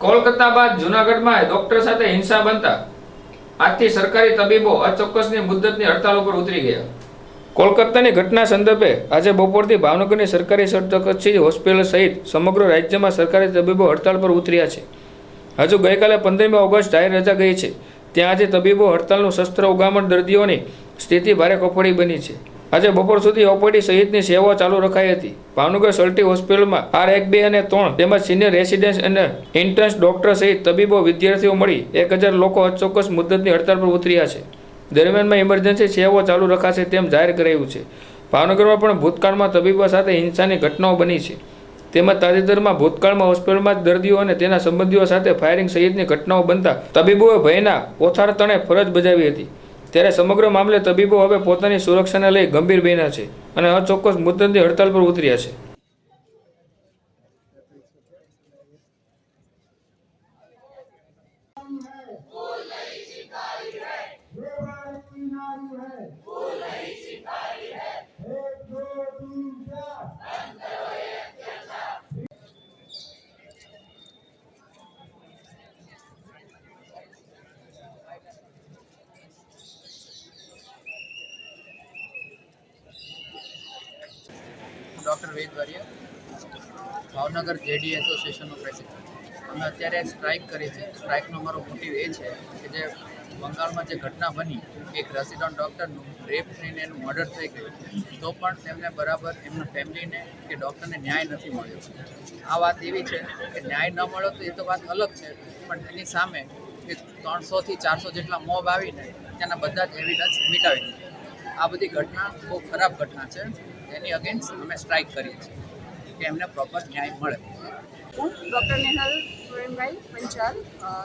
કોલકાતા બાદ જૂનાગઢમાં ડોક્ટર સાથે હિંસા બનતા આજથી સરકારી તબીબો અચોક્કસની મુદ્દતની હડતાલ ઉપર ઉતરી ગયા। કોલકાતાની ઘટના સંદર્ભે આજે બપોરથી ભાવનગરની સરકારી સર્વકક્ષી હોસ્પિટલ સહિત સમગ્ર રાજ્યમાં સરકારી તબીબો હડતાલ પર ઉતર્યા છે। હજુ ગઈકાલે 15મી ઓગસ્ટ જાહેર રજા ગઈ છે, ત્યાં આજે તબીબો હડતાલનું શસ્ત્ર ઉગામણ દર્દીઓની સ્થિતિ ભારે કફોડી બની છે। આજે બપોર સુધી ઓપીડી સહિતની સેવાઓ ચાલુ રખાઈ હતી। ભાવનગર સલ્ટી હોસ્પિટલમાં R1, 2 અને 3 તેમજ સિનિયર રેસિડેન્ટ અને ઇન્ટર્ન્સ ડોક્ટર સહિત તબીબો વિદ્યાર્થીઓ મળી 1000 લોકો અચોક્કસ મુદ્દતની હડતાલ પર ઉતર્યા છે। દરમિયાનમાં ઇમરજન્સી સેવાઓ ચાલુ રખાશે તેમ જાહેર કરાયું છે। ભાવનગરમાં પણ ભૂતકાળમાં તબીબો સાથે હિંસાની ઘટનાઓ બની છે, તેમજ તાજેતરમાં ભૂતકાળમાં હોસ્પિટલમાં દર્દીઓ અને તેના સંબંધીઓ સાથે ફાયરિંગ સહિતની ઘટનાઓ બનતા તબીબોએ ભયના ઓથાર તણે ફરજ બજાવી હતી। ત્યારે સમગ્ર મામલે તબીબો હવે પોતાની સુરક્ષાને લઈ ગંભીર બન્યા છે અને અચોક્કસ મુદ્દતની હડતાલ પર ઉતર્યા છે। ડૉક્ટર વેદ વારિયા, ભાવનગર જેડી એસોસિએશનનો પ્રેસિડેન્ટ। અમે અત્યારે સ્ટ્રાઇક કરી છે। સ્ટ્રાઇકનો અમારો મોટિવ એ છે કે જે બંગાળમાં જે ઘટના બની, એક રેસિડન્ટ ડૉક્ટરનું રેપ થઈને એનું મર્ડર થઈ ગયું, તો પણ તેમને બરાબર એમના ફેમિલીને કે ડૉક્ટરને ન્યાય નથી મળ્યો। આ વાત એવી છે કે ન્યાય ન મળ્યો તો એ તો વાત અલગ છે, પણ એની સામે કે 300થી 400 જેટલા મોબ આવીને ત્યાંના બધા જ એવિડન્સ મિટાવી દીધા। આ બધી ઘટના બહુ ખરાબ ઘટના છે, એની અગેન્સ્ટ અમે સ્ટ્રાઇક કરીએ છીએ કે એમને પ્રોપર ન્યાય મળે। હું doctor Nehal Surenbhai Panchal,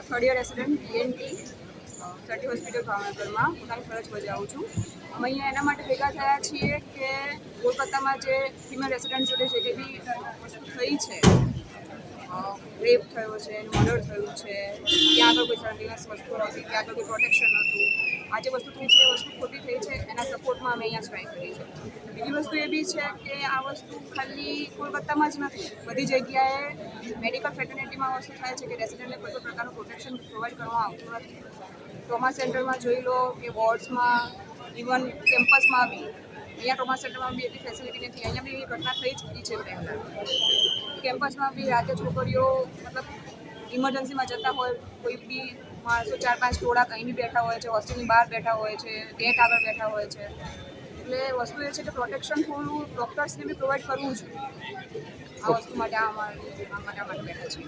3rd year resident ENT, sir T hospital ભાવનગરમાં પોતાની ફરજ બજાવું છું। અમે અહીંયા એના માટે ભેગા થયા છીએ કે કોલકાતામાં જે ફિમેલ રેસિડન્ટ જોડે જે બી વસ્તુ થઈ છે, રેપ થયો છે, મર્ડર થયું છે, ત્યાં આગળ કોઈ સર્વેલન્સ વસ્તુ નથી, ત્યાં આગળ કોઈ પ્રોટેક્શન નહોતું, આ જે વસ્તુ થઈ છે એ વસ્તુ ખોટી થઈ છે, એના સપોર્ટમાં અમે અહીંયા સ્ટ્રાઇક કરી છે। બીજી વસ્તુ એ બી છે કે આ વસ્તુ ખાલી કોલકાતામાં જ નથી, બધી જગ્યાએ મેડિકલ ફેટર્નિટીમાં આ વસ્તુ થાય છે કે રેસિડન્ટને કોઈ પણ પ્રકારનું પ્રોટેક્શન પ્રોવાઈડ કરવામાં આવતું નથી। ટ્રોમા સેન્ટરમાં જોઈ લો કે વોર્ડ્સમાં, ઇવન કેમ્પસમાં બી, અહીંયા ટ્રોમા સેન્ટરમાં બી એટલી ફેસિલિટી નથી। અહીંયા બી ઘટના થઈ ચૂકી છે પહેલાં। કેમ્પસમાં બી રાતે છોકરીઓ મતલબ ઇમરજન્સીમાં જતા હોય, કોઈ બી માણસો 4-5 ટોળા કંઈ બી બેઠા હોય છે, હોસ્ટેલની બહાર બેઠા હોય છે, ગેટ આગળ બેઠા હોય છે। એટલે વસ્તુ એ છે કે પ્રોટેક્શન થોડું ડૉક્ટર્સને બી પ્રોવાઈડ કરવું જોઈએ। આ વસ્તુ માટે આ માટે બેઠા છીએ।